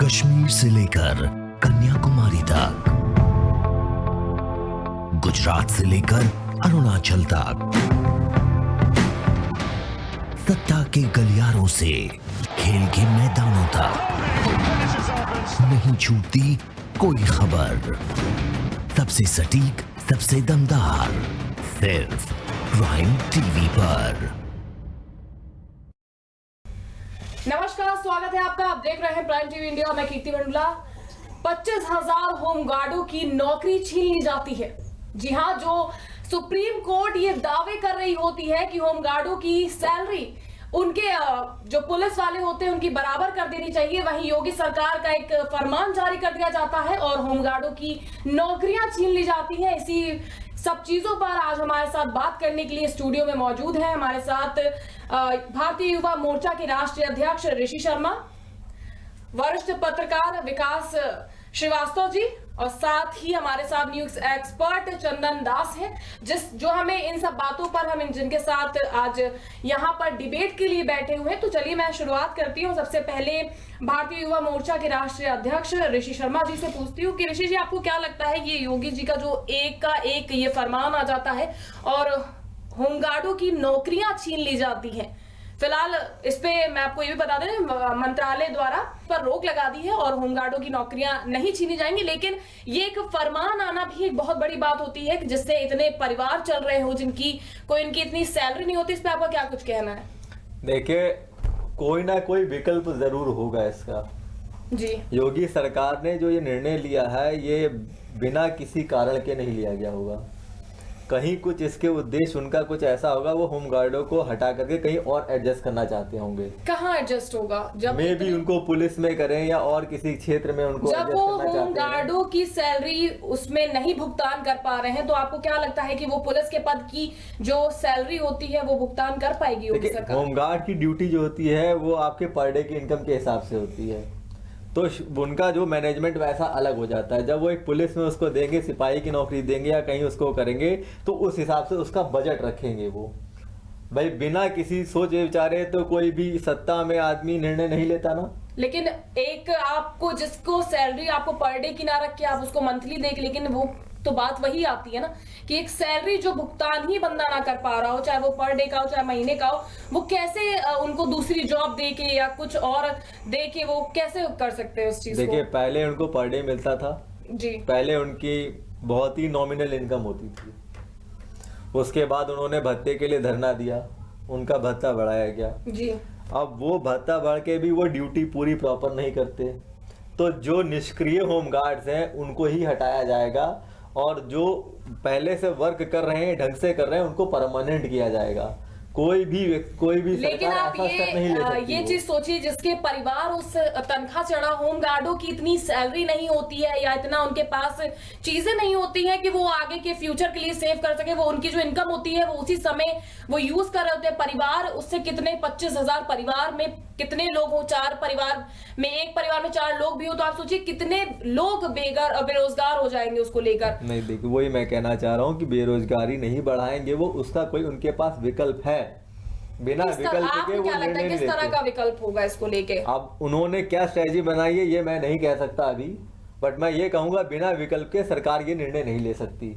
कश्मीर से लेकर कन्याकुमारी तक, गुजरात से लेकर अरुणाचल तक, सत्ता के गलियारों से खेल के मैदानों तक नहीं छूटती कोई खबर। सबसे सटीक, सबसे दमदार, सिर्फ प्राइम टीवी पर। नमस्कार, स्वागत है आपका। आप देख रहे हैं प्राइम टीवी इंडिया। मैं कीर्ति मंडला। 25,000 होमगार्डों की नौकरी छीन ली जाती है। जी हां, जो सुप्रीम कोर्ट ये दावे कर रही होती है कि होमगार्डों की सैलरी उनके जो पुलिस वाले होते हैं उनकी बराबर कर देनी चाहिए, वहीं योगी सरकार का एक फरमान जारी कर दिया जाता है और होमगार्डों की नौकरियां छीन ली जाती हैं। इसी सब चीजों पर आज हमारे साथ बात करने के लिए स्टूडियो में मौजूद है हमारे साथ भारतीय युवा मोर्चा के राष्ट्रीय अध्यक्ष ऋषि शर्मा, वरिष्ठ पत्रकार विकास श्रीवास्तव जी और साथ ही हमारे साथ न्यूज एक्सपर्ट चंदन दास है, जो हमें इन सब बातों पर जिनके साथ आज यहाँ पर डिबेट के लिए बैठे हुए हैं। तो चलिए मैं शुरुआत करती हूँ। सबसे पहले भारतीय युवा मोर्चा के राष्ट्रीय अध्यक्ष ऋषि शर्मा जी से पूछती हूँ कि ऋषि जी, आपको क्या लगता है ये योगी जी का जो एक का एक ये फरमान आ जाता है और होमगार्डों की नौकरियां छीन ली जाती हैं, फिलहाल इस पे मैं आपको ये भी बता दें, मंत्रालय द्वारा पर रोक लगा दी है और होमगार्डों की नौकरियां नहीं छीनी जाएंगी, लेकिन ये एक फरमान आना भी एक बहुत बड़ी बात होती है जिससे इतने परिवार चल रहे हो जिनकी कोई इनकी इतनी सैलरी नहीं होती। इस पे आपका क्या कुछ कहना है? देखिए, कोई ना कोई विकल्प जरूर होगा इसका। जी, योगी सरकार ने जो ये निर्णय लिया है ये बिना किसी कारण के नहीं लिया गया होगा। कहीं कुछ इसके उद्देश्य उनका कुछ ऐसा होगा, वो होमगार्डों को हटा करके कहीं और एडजस्ट करना चाहते होंगे। कहाँ एडजस्ट होगा? जब मे भी उनको पुलिस में करें या और किसी क्षेत्र में उनको जब वो होमगार्डों की सैलरी उसमें नहीं भुगतान कर पा रहे हैं, तो आपको क्या लगता है कि वो पुलिस के पद की जो सैलरी होती है वो भुगतान कर पाएगी योगी सरकार? होमगार्ड की ड्यूटी जो होती है वो आपके पर डे की इनकम के हिसाब से होती है, तो उनका जो मैनेजमेंट वैसा अलग हो जाता है। जब वो एक पुलिस में उसको देंगे, सिपाही की नौकरी देंगे या कहीं उसको करेंगे, तो उस हिसाब से उसका बजट रखेंगे वो। भाई बिना किसी सोचे विचारे तो कोई भी सत्ता में आदमी निर्णय नहीं लेता ना। लेकिन एक आपको जिसको सैलरी आपको पर डे की ना रख के आप उसको मंथली देख, लेकिन वो तो बात वही आती है ना कि एक सैलरी जो भुगतान ही बंदा ना कर पा रहा हो, चाहे वो पर डे का हो चाहे महीने का हो, वो कैसे उनको दूसरी जॉब दे के या कुछ और दे के वो कैसे कर सकते हैं उस चीज को? देखिए, पहले उनको पर डे मिलता था जी, पहले उनकी बहुत ही नॉमिनल इनकम होती थी। उसके बाद उन्होंने भत्ते के लिए धरना दिया, उनका भत्ता बढ़ाया गया जी। अब वो भत्ता बढ़ के भी वो ड्यूटी पूरी प्रॉपर नहीं करते, तो जो निष्क्रिय होमगार्ड्स हैं उनको ही हटाया जाएगा और जो पहले से वर्क कर रहे हैं, ढंग से कर रहे हैं, उनको परमानेंट किया जाएगा। कोई भी लेकिन आप ये चीज सोचिए, जिसके परिवार उस तनख्वाह चढ़ा होमगार्डों की इतनी सैलरी नहीं होती है या इतना उनके पास चीजें नहीं होती हैं कि वो आगे के फ्यूचर के लिए सेव कर सके, वो उनकी जो इनकम होती है वो उसी समय वो यूज कर रहे होते हैं। परिवार उससे कितने 25,000 परिवार में कितने लोग हो, 4 परिवार में, एक परिवार में 4 लोग भी हो, तो आप सोचिए कितने लोग बेरोजगार हो जाएंगे उसको लेकर। नहीं, देखिए वही मैं कहना चाह रहा हूँ कि बेरोजगारी नहीं बढ़ाएंगे वो, उसका कोई उनके पास विकल्प है। बिना विकल्प के वो निर्णय नहीं लेते। किस तरह का विकल्प होगा इसको लेके? अब उन्होंने क्या स्ट्रेटजी बनाई है ये मैं नहीं कह सकता अभी, बट मैं ये कहूंगा बिना विकल्प के सरकार ये निर्णय नहीं ले सकती।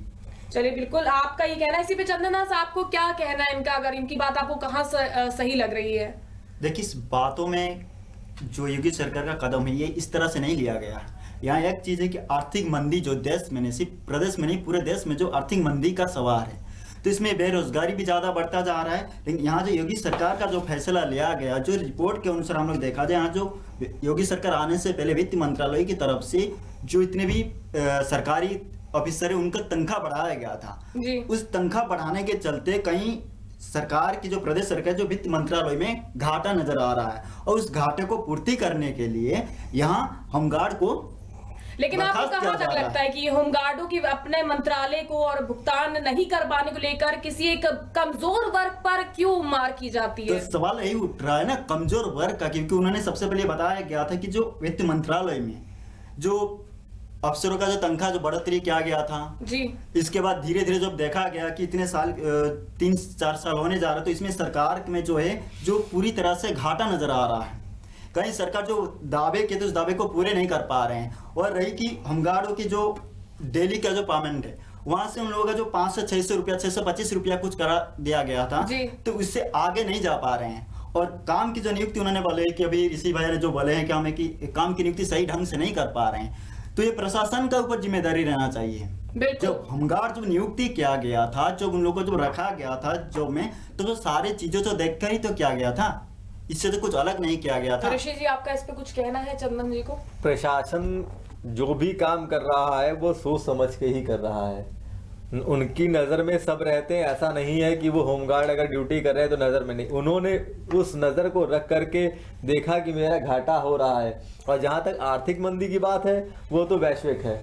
चलिए, बिल्कुल आपका ये कहना है। इसी पे चंदना साहब, आपको क्या कहना है इनका? अगर इनकी बात आपको कहाँ सही लग रही है? देखिए, इस बातों में जो योगी सरकार का कदम है ये इस तरह से नहीं लिया गया। यहाँ एक चीज है कि आर्थिक मंदी जो देश में नहीं, सिर्फ प्रदेश में नहीं पूरे देश में जो आर्थिक मंदी का सवाल है, तो इसमें बेरोजगारी भी ज्यादा बढ़ता जा रहा है। लेकिन यहाँ जो योगी सरकार का जो फैसला लिया गया, जो रिपोर्ट के अनुसार हम लोग देखा जाए, यहाँ जो योगी सरकार आने से पहले वित्त मंत्रालय की तरफ से जो इतने भी सरकारी ऑफिसर है उनका तनख्वाह बढ़ाया गया था जी। उस तनख्वाह बढ़ाने के चलते कहीं सरकार की जो प्रदेश सरकार जो वित्त मंत्रालय में घाटा नजर आ रहा है और उस घाटे को पूर्ति करने के लिए यहाँ होमगार्ड को, लेकिन आपको कहाँ तक लगता है कि होमगार्डों की अपने मंत्रालय को और भुगतान नहीं कर पाने को लेकर किसी एक कमजोर वर्ग पर क्यों मार की जाती है? तो सवाल यही उठ रहा है ना कमजोर वर्ग का, क्योंकि उन्होंने सबसे पहले बताया गया था कि जो वित्त मंत्रालय में जो अफसरों का जो तनख्वाह जो बढ़ोतरी किया गया था जी, इसके बाद धीरे धीरे जब देखा गया कि इतने साल 3-4 साल होने जा रहे, तो इसमें सरकार में जो है जो पूरी तरह से घाटा नजर आ रहा है। कहीं सरकार जो दावे के तो उस दावे को पूरे नहीं कर पा रहे हैं। और रही कि होमगार्डों की जो डेली का जो पेमेंट है, वहां से उन लोगों का जो 500-600 रुपया 625 रुपया कुछ करा दिया गया था, तो उससे आगे नहीं जा पा रहे हैं। और काम की जो नियुक्ति उन्होंने बोले कि अभी ऋषि भैया ने जो बोले हैं कि हमें कि काम की नियुक्ति सही ढंग से नहीं कर पा रहे हैं, तो ये प्रशासन का ऊपर जिम्मेदारी रहना चाहिए। जब होमगार्ड जो नियुक्ति किया गया था, जो उन लोगों को जो रखा गया था जॉब में, तो वो सारे चीजों को देखकर ही तो किया गया था, इससे तो कुछ अलग नहीं किया गया था। ऋषि जी, आपका इस पे कुछ कहना है चंदन जी को? प्रशासन जो भी काम कर रहा है वो सोच समझ के ही कर रहा है। उनकी नजर में सब रहते हैं, ऐसा नहीं है कि वो होमगार्ड अगर ड्यूटी कर रहे हैं तो नजर में नहीं, उन्होंने उस नजर को रख करके देखा कि मेरा घाटा हो रहा है। और जहां तक आर्थिक मंदी की बात है वो तो वैश्विक है।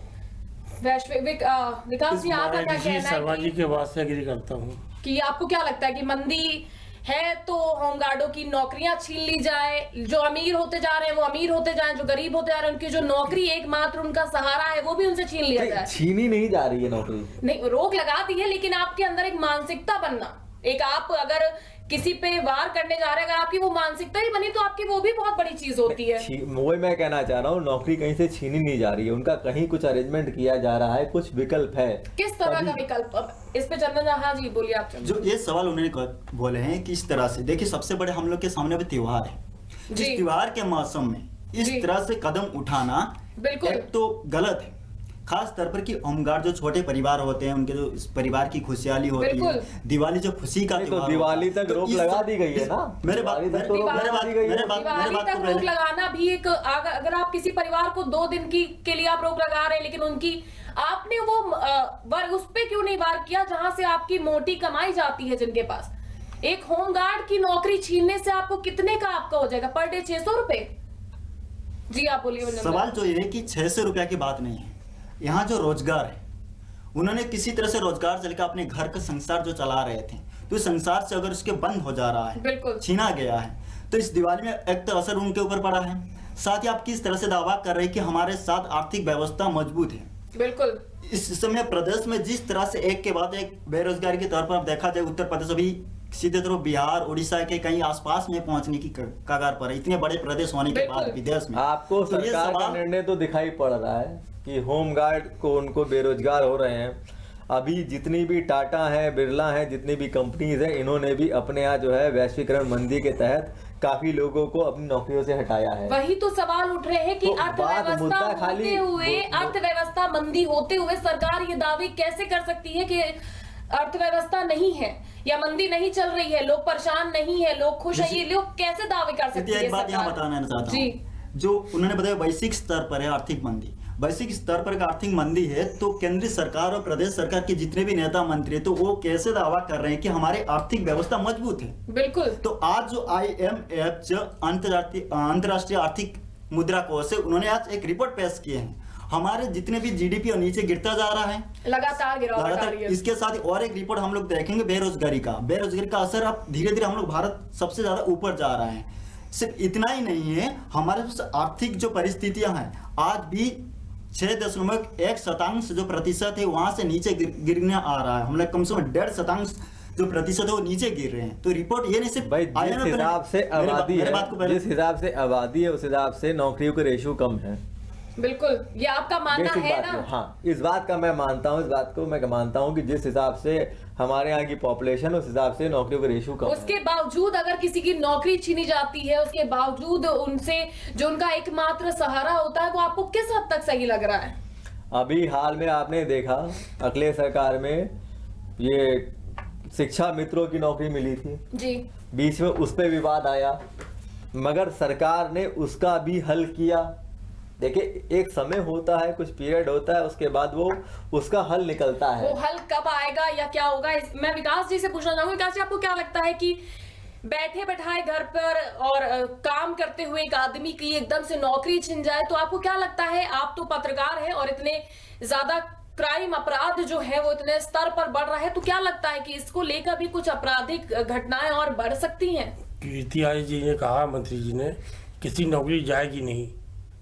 वैश्विक विकास जी, आपका क्या कहना है? शर्मा जी के बात से एग्री करता हूँ कि आपको क्या लगता है कि मंदी है तो होमगार्डों की नौकरियां छीन ली जाए, जो अमीर होते जा रहे हैं वो अमीर होते जाएं, जो गरीब होते जा रहे हैं उनकी जो नौकरी एकमात्र उनका सहारा है वो भी उनसे छीन लिया जाए? छीनी नहीं जा रही है नौकरी, नहीं, रोक लगा दी है, लेकिन आपके अंदर एक मानसिकता बनना, एक आप अगर किसी पे वार करने जा रहे हैं, अगर आपकी वो मानसिकता ही बनी तो आपकी वो भी बहुत बड़ी चीज होती है। वही मैं कहना चाह रहा हूँ, नौकरी कहीं से छीनी नहीं जा रही है, उनका कहीं कुछ अरेंजमेंट किया जा रहा है, कुछ विकल्प है। किस तरह का विकल्प? इस पे चंदन, हाँ जी बोलिए आप। जो ये सवाल उन्होंने बोले हैं कि इस तरह से देखिए, सबसे बड़े हम लोग के सामने भी त्योहार है, इस त्योहार के मौसम में इस तरह से कदम उठाना बिल्कुल एक तो गलत है, खास तौर पर कि होमगार्ड जो छोटे परिवार होते हैं, उनके जो इस परिवार की खुशहाली होती है, दिवाली जो खुशी का तो दिवाली तक रोक लगा दी गई है ना। दिवाली तक रोक लगाना भी एक, अगर आप किसी परिवार को 2 दिन के लिए आप रोक लगा रहे हैं, लेकिन उनकी आपने वो उस पे क्यों नहीं वार किया जहां से आपकी मोटी कमाई जाती है, जिनके पास? एक होमगार्ड की नौकरी छीनने से आपको कितने का आपका हो जाएगा? पर डे 600 रुपए। जी आप बोलिए। सवाल जो ये कि 600 रुपया की बात नहीं है, यहाँ जो रोजगार है, उन्होंने किसी तरह से रोजगार चलकर अपने घर का संसार जो चला रहे थे, तो इस संसार से अगर उसके बंद हो जा रहा है, बिल्कुल छीना गया है, तो इस दिवाली में एक तो असर उनके ऊपर पड़ा है। साथ ही आप किस तरह से दावा कर रहे हैं कि हमारे साथ आर्थिक व्यवस्था मजबूत है। बिल्कुल इस समय प्रदेश में जिस तरह से एक के बाद एक बेरोजगारी के तौर पर आप देखा जाए, उत्तर प्रदेश अभी सीधे तरह बिहार उड़ीसा के कहीं आसपास में पहुंचने की कगार पर है, इतने बड़े प्रदेश होने के बाद विदेश में। आपको तो सरकार का निर्णय तो दिखाई पड़ रहा है कि होमगार्ड को उनको बेरोजगार हो रहे हैं। अभी जितनी भी टाटा है, बिरला है, जितनी भी कंपनीज है, इन्होंने भी अपने यहाँ जो है वैश्वीकरण मंदी के तहत काफी लोगों को अपनी नौकरियों से हटाया है। वही तो सवाल उठ रहे हैं कि अर्थव्यवस्था होते हुए, अर्थव्यवस्था मंदी होते हुए सरकार ये दावे कैसे कर सकती है कि अर्थव्यवस्था नहीं है या मंदी नहीं चल रही है, लोग परेशान नहीं है, लोग खुश है, ये लोग कैसे दावे कर सकती है? एक बात यहाँ बताना चाहता हूँ, जो उन्होंने बताया वैश्विक स्तर पर है आर्थिक मंदी, वैश्विक स्तर पर आर्थिक मंदी है, तो केंद्रीय सरकार और प्रदेश सरकार के जितने भी नेता मंत्री है, तो वो कैसे दावा कर रहे हैं कि हमारी आर्थिक व्यवस्था मजबूत है? बिल्कुल। तो आज जो IMF जो अंतर्राष्ट्रीय आर्थिक मुद्रा कोष है, उन्होंने आज एक रिपोर्ट पेश किए हैं, हमारे जितने भी GDP और नीचे गिरता जा रहा है, लगातार गिरावट आ रही है। इसके साथ और एक रिपोर्ट हम लोग देखेंगे बेरोजगारी का असर, अब धीरे धीरे हम लोग भारत सबसे ज्यादा ऊपर जा रहा है। सिर्फ इतना ही नहीं है, हमारे आर्थिक जो परिस्थितियां हैं आज भी 6.1% जो प्रतिशत है वहां से नीचे गिरने आ रहा है, हम लोग कम से कम 1.5% जो प्रतिशत है वो नीचे गिर रहे हैं। तो रिपोर्ट ये नहीं सिर्फ जिस हिसाब से आबादी है उस हिसाब से नौकरियों का रेशियो कम है। बिल्कुल, ये आपका मानना है ना? हाँ, इस बात का मैं मानता हूँ, इस बात को मैं मानता हूँ कि जिस हिसाब से हमारे यहाँ की पॉपुलेशन, उस हिसाब से नौकरियों का रेशियो कम है। उसके बावजूद अगर किसी की नौकरी छीनी जाती है, उसके बावजूद उनसे जो उनका एकमात्र सहारा होता है, वो आपको किस हद तक सही लग रहा है? अभी हाल में आपने देखा अखिलेश सरकार में ये शिक्षा मित्रों की नौकरी मिली थी जी, बीच में उस पर विवाद आया, मगर सरकार ने उसका भी हल किया। देखिए, एक समय होता है, कुछ पीरियड होता है, उसके बाद वो उसका हल निकलता है। वो हल कब आएगा या क्या होगा, मैं विकास जी से पूछना चाहूंगी। विकास जी, आपको क्या लगता है कि बैठे बैठाए घर पर और काम करते हुए एक आदमी की एकदम से नौकरी छिन जाए, तो आपको क्या लगता है? आप तो पत्रकार हैं और इतने ज्यादा क्राइम अपराध जो है वो इतने स्तर पर बढ़ रहा है, तो क्या लगता है कि इसको लेकर भी कुछ आपराधिक घटनाएं और बढ़ सकती हैं? कीर्ति आर्य जी ने कहा, मंत्री जी ने, किसी नौकरी जाएगी नहीं,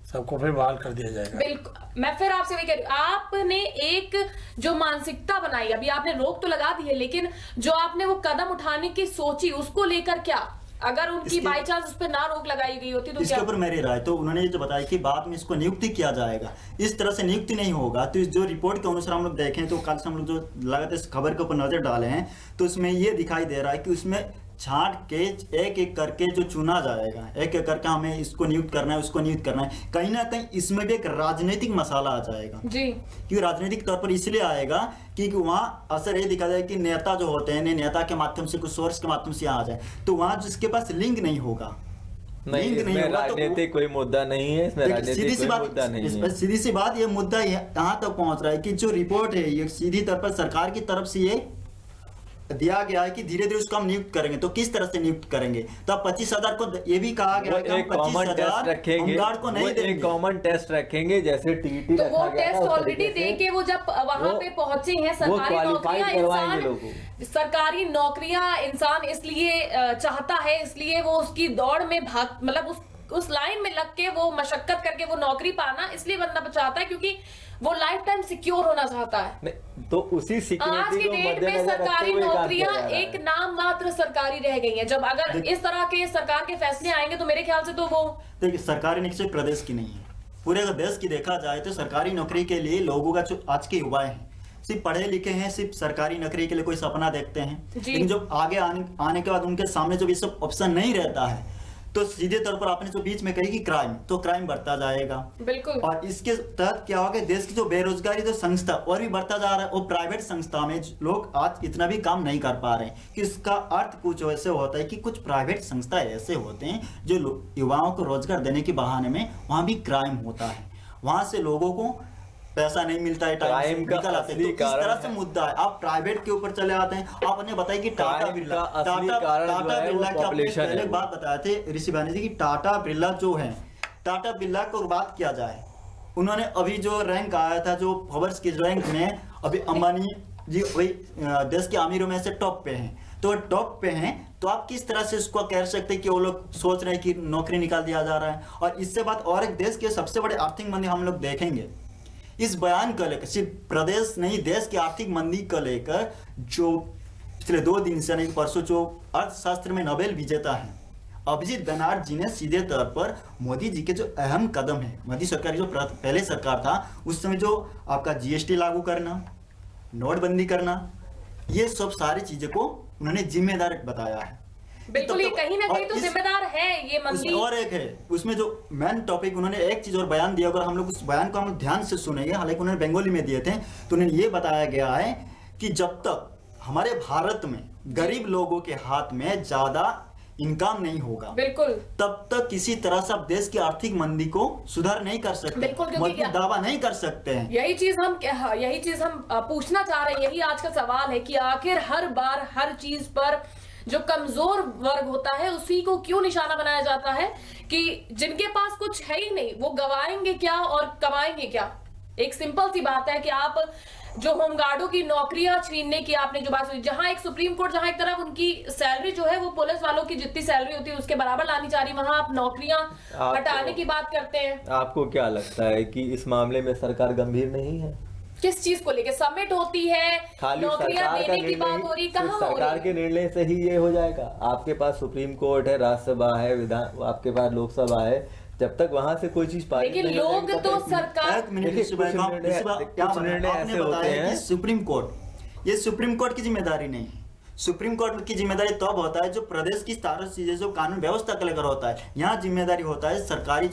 सबको फिर बहाल कर दिया जाएगा। बिल्कुल, मैं फिर आपसे वही कह रही हूँ, आपने एक जो मानसिकता बनाई, अभी आपने रोक तो लगा दी है, लेकिन जो आपने वो कदम उठाने की सोची, उसको लेकर क्या? अगर उनकी बाई चांस उस पर ना रोक लगाई गई होती तो इसके क्या? ऊपर मेरी राय, तो उन्होंने ये जो बताया कि बाद में इसको नियुक्ति किया जाएगा, इस तरह से नियुक्ति नहीं होगा। तो जो रिपोर्ट के अनुसार हम लोग देखें तो कल से हम लोग जो लगातार इस खबर के ऊपर नजर डाले हैं तो उसमें ये दिखाई दे रहा है कि उसमें छांट के एक एक करके जो चुना जाएगा, एक एक करके हमें इसको नियुक्त करना है, उसको नियुक्त करना है, कहीं ना कहीं इसमें भी एक राजनीतिक मसाला आ जाएगा जी। क्योंकि राजनीतिक तौर पर इसलिए आएगा कि वहाँ असर ये दिखा जाए कि नेता जो होते हैं नेता के माध्यम से कुछ सोर्स के माध्यम से आ जाए, तो वहाँ जिसके पास लिंक नहीं होगा, नहीं, लिंक इसमें होगा राजनीतिक कोई मुद्दा नहीं है, इसमें राजनीतिक कोई मुद्दा नहीं है। सीधी सी बात ये मुद्दा यहाँ तक पहुंच रहा है कि जो रिपोर्ट है ये सीधी तौर पर सरकार की तरफ से ये दिया गया है कि धीरे धीरे उसको हम नियुक्त करेंगे। तो किस तरह से नियुक्त करेंगे? तो अब 25,000 को ये भी कहा गया है कि हम 25,000 होमगार्ड को नहीं देंगे। एक कॉमन टेस्ट रखेंगे जैसे टीटी तो वो रखा गया टेस्ट था, उस ऑलरेडी तरीके से दे के वो जब वहां पे पहुंचे हैं, सरकारी qualified नौकरियां करवाएंगे लोगों इंसान सरकारी नौकरियां इंसान इसलिए चाहता है, इसलिए वो उसकी दौड़ में भाग मतलब उस लाइन में लग के वो मशक्कत करके वो नौकरी पाना इसलिए बंदा चाहता है क्योंकि वो लाइफ टाइम सिक्योर होना चाहता है। नहीं, तो उसी आज सिक्योरिटी की को डेट में मद्देनजर रखते सरकारी हुए काम किया नौकरियां जा रहा है। एक नाम मात्र सरकारी रह गई हैं। जब अगर इस तरह के सरकार के फैसले आएंगे तो मेरे ख्याल से तो वो देखिए सरकारी नौकरी सिर्फ प्रदेश की नहीं है, पूरे अगर देश की देखा जाए तो सरकारी नौकरी के लिए लोगों का जो आज के युवा हैं सिर्फ पढ़े लिखे हैं, सिर्फ सरकारी नौकरी के लिए कोई सपना देखते हैं, लेकिन जब आगे आने के बाद उनके सामने जब ये सब ऑप्शन नहीं रहता है तो सीधे तौर पर आपने जो बीच में कही कि क्राइम, तो क्राइम बढ़ता जाएगा। बिल्कुल। और इसके तहत क्या होगा, देश की जो बेरोजगारी जो संस्था और भी बढ़ता जा रहा है, वो प्राइवेट संस्था में लोग आज इतना भी काम नहीं कर पा रहे हैं कि इसका अर्थ कुछ ऐसे होता है कि कुछ प्राइवेट संस्था ऐसे होते हैं जो युवाओं को रोजगार देने के बहाने में वहां भी क्राइम होता है, वहां से लोगों को पैसा नहीं मिलता है, टाइम से निकल आते हैं। तो इस तरह से मुद्दा है। आप प्राइवेट के ऊपर चले आते हैं। आपने बताया कि टाटा बिरला के आपने पहले बात बताए थे ऋषि भानी जी की टाटा बिरला जो है, टाटा बिरला को बात किया जाए, उन्होंने अभी जो रैंक आया था जो फोर्ब्स की रैंक में, अभी अंबानी जी वही देश के अमीरों में से टॉप पे हैं, तो टॉप पे हैं, तो आप किस तरह से उसको कह सकते हैं कि वो लोग सोच रहे हैं कि नौकरी निकाल दिया जा रहा है। और इससे बात और एक देश के सबसे बड़े आर्थिक मंदी हम लोग देखेंगे इस बयान को लेकर, सिर्फ प्रदेश नहीं देश की आर्थिक मंदी को लेकर जो पिछले 2 दिन से नहीं परसों जो अर्थशास्त्र में नोबेल विजेता है अभिजीत बैनर्जी जी ने सीधे तौर पर मोदी जी के जो अहम कदम है, मोदी सरकार की जो पहले सरकार था उस समय जो आपका जीएसटी लागू करना, नोटबंदी करना, ये सब सारी चीजें को उन्होंने जिम्मेदार बताया है। बिल्कुल, ये कहीं ना कहीं तो जिम्मेदार है ये मंदी। और एक है उसमें जो मेन टॉपिक उन्होंने एक चीज और बयान दिया, अगर हम लोग उस बयान को हम ध्यान से सुनेंगे, हालांकि उन्होंने बंगाली में दिए थे, तो उन्होंने ये बताया गया है कि जब तक हमारे भारत में गरीब लोगों के हाथ में ज्यादा इनकम नहीं होगा, बिल्कुल, तब तक किसी तरह से आप देश की आर्थिक मंदी को सुधार नहीं कर सकते, बिल्कुल, मजबूत दावा नहीं कर सकते हैं। यही चीज हम पूछना चाह रहे हैं। यही आज का सवाल है कि आखिर हर बार हर चीज पर जो कमजोर वर्ग होता है उसी को क्यों निशाना बनाया जाता है कि जिनके पास कुछ है ही नहीं वो गवाएंगे क्या और कमाएंगे क्या। एक सिंपल सी बात है कि आप जो होमगार्डों की नौकरियां छीनने की आपने जो बात सुनी, जहां एक सुप्रीम कोर्ट जहां एक तरफ उनकी सैलरी जो है वो पुलिस वालों की जितनी सैलरी होती है उसके बराबर लानी चाह रही, वहां आप नौकरियां हटाने की बात करते हैं। आपको क्या लगता है कि इस मामले में सरकार गंभीर नहीं है? किस चीज को लेके समिट होती है, खाली नौकरियां सरकार का देने की बात हो रही, कहां हो सरकार रही? के निर्णय से ही ये हो जाएगा? आपके पास सुप्रीम कोर्ट है, राज्यसभा है, विधान आपके पास लोकसभा है, जब तक वहां से कोई चीज पारित लेकिन लोग तो सरकार कुछ निर्णय ऐसे होते हैं। सुप्रीम कोर्ट, ये सुप्रीम कोर्ट की जिम्मेदारी नहीं है। सुप्रीम कोर्ट की जिम्मेदारी तब होता है जो प्रदेश की सारी चीजें जो कानून व्यवस्था को लेकर होता है। यहाँ जिम्मेदारी होता है सरकारी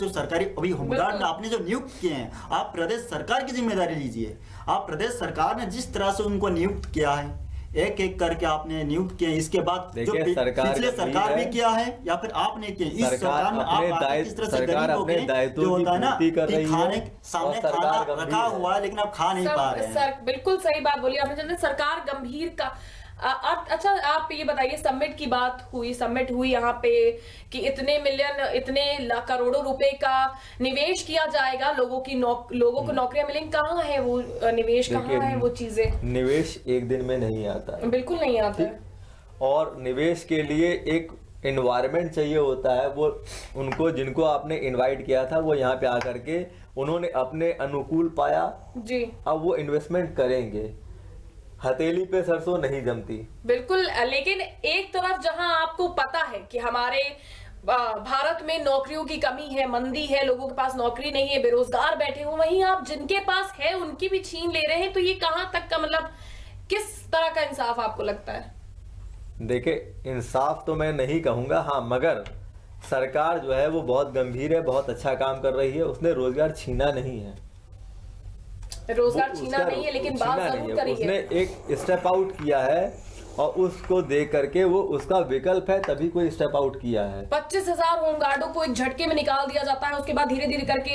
अभी होमगार्ड आपने जो नियुक्त किए हैं, आप प्रदेश सरकार की जिम्मेदारी लीजिए। आप प्रदेश सरकार ने जिस तरह से उनको नियुक्त किया है, एक एक करके आपने नियुक्त किए, इसके बाद जो पिछले सरकार भी किया है या फिर आपने किए, इस सरकार में आप किस तरह से गरीबों के जो होता है ना कि खाने सामने खाना रखा हुआ है लेकिन आप खा नहीं पा रहे हैं। बिल्कुल सही बात बोली आपने, सरकार गंभीर का। अच्छा आप ये बताइए, समिट हुई यहाँ पे कि इतने करोड़ों रुपए का निवेश किया जाएगा, लोगों को नौकरियां मिलेंगी। कहाँ है वो निवेश, कहाँ है वो चीजें? निवेश एक दिन में नहीं आता है, बिल्कुल नहीं आता है। और निवेश के लिए एक एनवायरनमेंट चाहिए होता है। वो उनको जिनको आपने इनवाइट किया था वो यहाँ पे आकर के उन्होंने अपने अनुकूल पाया जी, अब वो इन्वेस्टमेंट करेंगे। हथेली पे सरसों नहीं जमती। बिल्कुल, लेकिन एक तरफ जहां आपको पता है कि हमारे भारत में नौकरियों की कमी है, मंदी है, लोगों के पास नौकरी नहीं है, बेरोजगार बैठे हो, वहीं आप जिनके पास है उनकी भी छीन ले रहे हैं, तो ये कहां तक का मतलब किस तरह का इंसाफ आपको लगता है? देखिए, इंसाफ तो मैं नहीं कहूंगा, हाँ, मगर सरकार जो है वो बहुत गंभीर है, बहुत अच्छा काम कर रही है। उसने रोजगार छीना नहीं है, रोजगार छीना नहीं है, लेकिन बात जरूर करी है। उसने एक स्टेप आउट किया है और उसको देख करके वो उसका विकल्प है तभी कोई स्टेप आउट किया है। 25,000 होमगार्डों को एक झटके में निकाल दिया जाता है, उसके बाद धीरे धीरे करके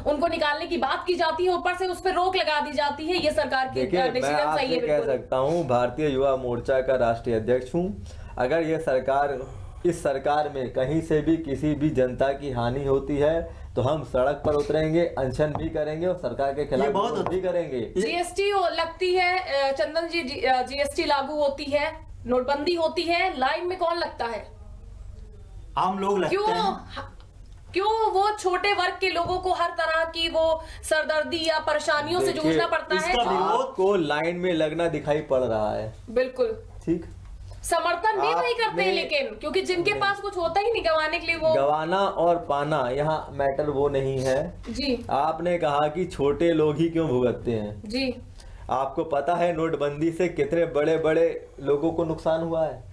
उनको निकालने की बात की जाती है, ऊपर से उस पर रोक लगा दी जाती है। ये सरकार की देखिए, मैं आपसे कह सकता हूँ, भारतीय युवा मोर्चा का राष्ट्रीय अध्यक्ष हूँ, अगर ये सरकार, इस सरकार में कहीं से भी किसी भी जनता की हानि होती है तो हम सड़क पर उतरेंगे, अनशन भी करेंगे और सरकार के खिलाफ विरोध भी करेंगे। जीएसटी लगती है चंदन जी, जीएसटी लागू होती है, नोटबंदी होती है, लाइन में कौन लगता है? आम लोग लगते हैं। क्यों वो छोटे वर्ग के लोगों को हर तरह की वो सरदर्दी या परेशानियों से जूझना पड़ता है? आपको लाइन में लगना दिखाई पड़ रहा है। बिल्कुल ठीक, समर्थन भी वही करते हैं, लेकिन क्योंकि जिनके पास कुछ होता ही नहीं गंवाने के लिए, वो गंवाना और पाना यहाँ मैटर वो नहीं है जी। आपने कहा कि छोटे लोग ही क्यों भुगतते हैं जी। आपको पता है नोटबंदी से कितने बड़े बड़े लोगों को नुकसान हुआ है?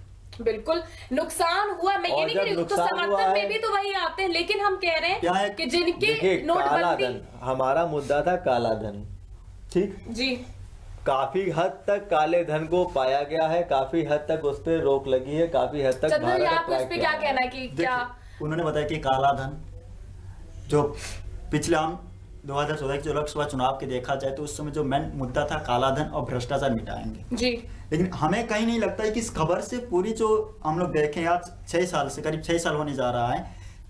बिल्कुल नुकसान हुआ, मैं ये नहीं कह रही हूं, तो समर्थन में भी तो वही आते हैं, लेकिन हम कह रहे हैं कि जिनके नोटबंदी, हमारा मुद्दा था काला धन, ठीक जी, काफी हद तक काले धन को पाया गया है, काफी हद तक उस पर रोक लगी है, काफी हद तक भारत आपको इस पे क्या कहना है कि क्या उन्होंने बताया कि काला धन जो पिछले हम 2014 के जो लोकसभा चुनाव के देखा जाए तो उस समय जो मेन मुद्दा था काला धन और भ्रष्टाचार मिटाएंगे जी, लेकिन हमें कहीं नहीं लगता है कि इस खबर से पूरी जो हम लोग देखें आज 6 साल से करीब 6 साल होने जा रहा है,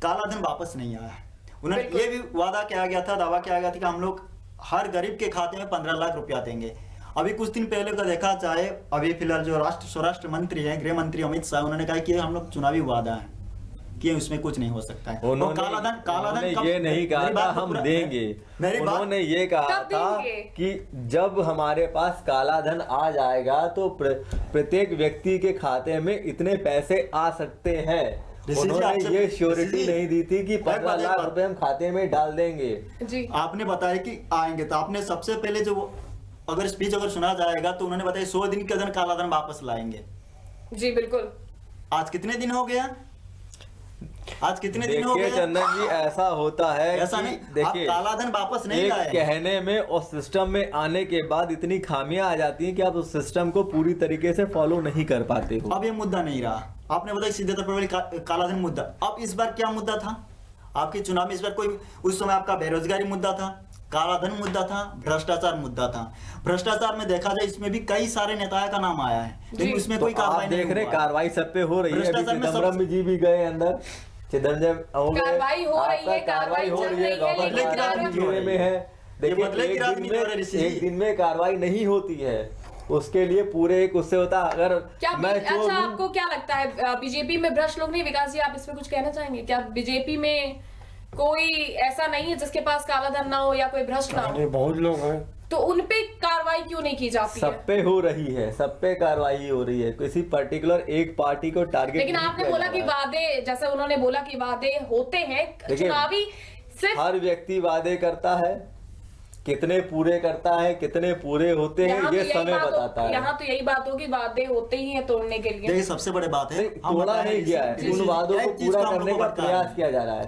काला धन वापस नहीं आया है। उन्होंने ये भी वादा किया गया था, दावा किया गया था कि हम लोग हर गरीब के खाते में 15 लाख रुपया देंगे। अभी कुछ दिन पहले का देखा जाए, अभी फिलहाल जो स्वराष्ट्र मंत्री हैं, गृह मंत्री अमित शाह, उन्होंने कहा कि हम लोग चुनावी वादा है कि उसमें कुछ नहीं हो सकता है। उन्होंने ये नहीं कहा था हम देंगे, उन्होंने ये कहा था कि जब हमारे पास काला धन आ जाएगा तो प्रत्येक व्यक्ति के खाते में इतने पैसे आ सकते हैं। उन्होंने ये श्योरिटी नहीं दी थी कि 15 लाख रुपए हम खाते में डाल देंगे जी। आपने बताया कि आएंगे, तो आपने सबसे पहले जो अगर स्पीच अगर सुना जाएगा तो उन्होंने बताया 100 दिन के अंदर काला धन वापस लाएंगे। जी बिल्कुल। आज कितने दिन हो गया? आज कितने दिन हो गए? चंदन जी, ऐसा होता है, ऐसा नहीं, देखिए काला धन वापस नहीं लाए, कहने में और सिस्टम में आने के बाद इतनी खामियां आ जाती हैं कि आप उस सिस्टम को पूरी तरीके से फॉलो नहीं कर पाते हो। अब ये मुद्दा नहीं रहा, आपने बताया सीधे तौर पर काला धन मुद्दा। अब इस बार क्या मुद्दा था आपके चुनाव में? इस बार कोई, उस समय आपका बेरोजगारी मुद्दा था, काला धन मुद्दा था, भ्रष्टाचार मुद्दा था। भ्रष्टाचार में देखा जाए इसमें भी कई सारे नेताओं का नाम आया है, लेकिन उसमें कोई कार्रवाई नहीं देख रहे, कार्रवाई सब पे हो रही है। चिदम्बरम जी भी गए अंदर, कार्रवाई हो रही है, कार्रवाई हो रही है, में है। देखिए, एक दिन में कार्रवाई नहीं होती है, उसके लिए पूरे एक उससे होता है। अगर मैं अच्छा, आपको क्या लगता है बीजेपी में भ्रष्ट लोग नहीं? विकास जी, आप इसमें कुछ कहना चाहेंगे? क्या बीजेपी में कोई ऐसा नहीं है जिसके पास काला धन ना हो या कोई भ्रष्ट ना हो? बहुत लोग हैं, तो उन पे कार्रवाई क्यों नहीं की जाती है? सब पे हो रही है, सब पे कार्रवाई हो रही है, किसी पर्टिकुलर एक पार्टी को टारगेट। लेकिन आपने बोला कि वादे, जैसे उन्होंने बोला कि वादे होते हैं चुनावी, सिर्फ हर व्यक्ति वादे करता है, कितने पूरे करता है, कितने पूरे होते हैं, ये समय बताता है। यहाँ तो यही बात हो कि वादे होते ही हैं तोड़ने के लिए। ये सबसे बड़ी बात है, तोड़ा नहीं गया है, उन वादों को पूरा करने का प्रयास किया जा रहा है।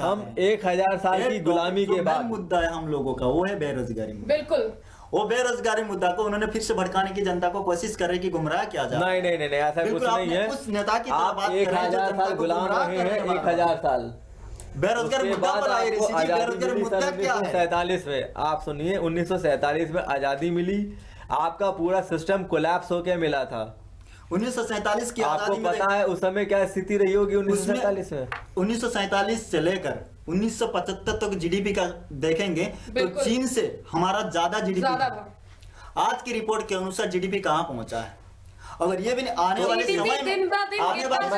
हम 1000 साल की गुलामी के बाद मुद्दा है हम लोगों का, वो है बेरोजगारी। बिल्कुल, वो बेरोजगारी मुद्दा को उन्होंने फिर से भड़काने की जनता को कोशिश कर रही कि गुमराह किया जाए। नहीं, ऐसा कुछ नहीं है। उस नेता की आप 1000 साल गुलाम रहे हैं, 1000 साल। बेरोजगारी मुद्दा पर आए, बेरोजगारी मुद्दा क्या है? 1947 में, आप सुनिए, 1947 में आजादी मिली, आपका पूरा सिस्टम कोलैप्स होके मिला था। 1947 की आपको पता है उस समय क्या स्थिति रही होगी 1947 में? 1947 से लेकर 1975 तक जीडीपी का देखेंगे तो चीन से हमारा ज्यादा जीडीपी था। आज की रिपोर्ट के अनुसार जीडीपी कहाँ पहुंचा है? अगर ये भी आने वाले समय में आगे बात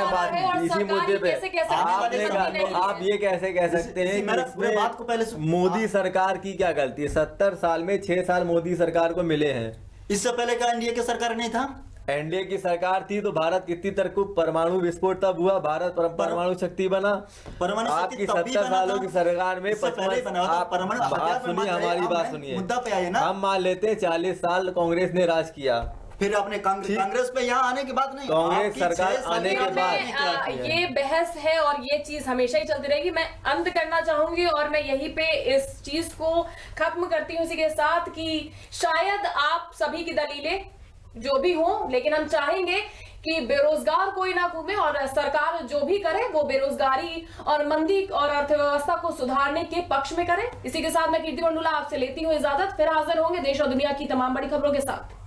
इसी मुद्दे पे आप ये कैसे कह सकते हैं कि बात को पहले मोदी सरकार की क्या गलती है? 70 साल में 6 साल मोदी सरकार को मिले हैं, इससे पहले का एनडीए की सरकार नहीं था? एनडीए की सरकार थी तो भारत कितनी तरफ परमाणु विस्फोट तब हुआ, भारत परमाणु शक्ति बना। परमाणु शक्ति आपकी तब भी 70 बना सालों था। की सरकार में इससे पहले बना था। आप परमाणु बात हथियार पे सुनिए, मत हमारी रहे, बात हम सुनिए, मुद्दा पे आइए ना। हम मान लेते हैं 40 साल कांग्रेस ने राज किया, फिर आपने कांग्रेस पे यहाँ आने की बात नहीं, कांग्रेस आपकी सरकार 6 साल आने के में बाद आपने क्या किया? ये बहस है और ये चीज हमेशा ही चलती रहेगी। मैं अंत करना चाहूंगी और मैं यहीं पे इस चीज को खत्म करती हूँ इसी के साथ कि शायद आप सभी की दलीलें जो भी हो, लेकिन हम चाहेंगे कि बेरोजगार कोई ना घूमे और सरकार जो भी करे वो बेरोजगारी और मंदी और अर्थव्यवस्था को सुधारने के पक्ष में करे। इसी के साथ मैं कीर्ति मंडुला आपसे लेती हूँ इजाजत, फिर हाजिर होंगे देश और दुनिया की तमाम बड़ी खबरों के साथ।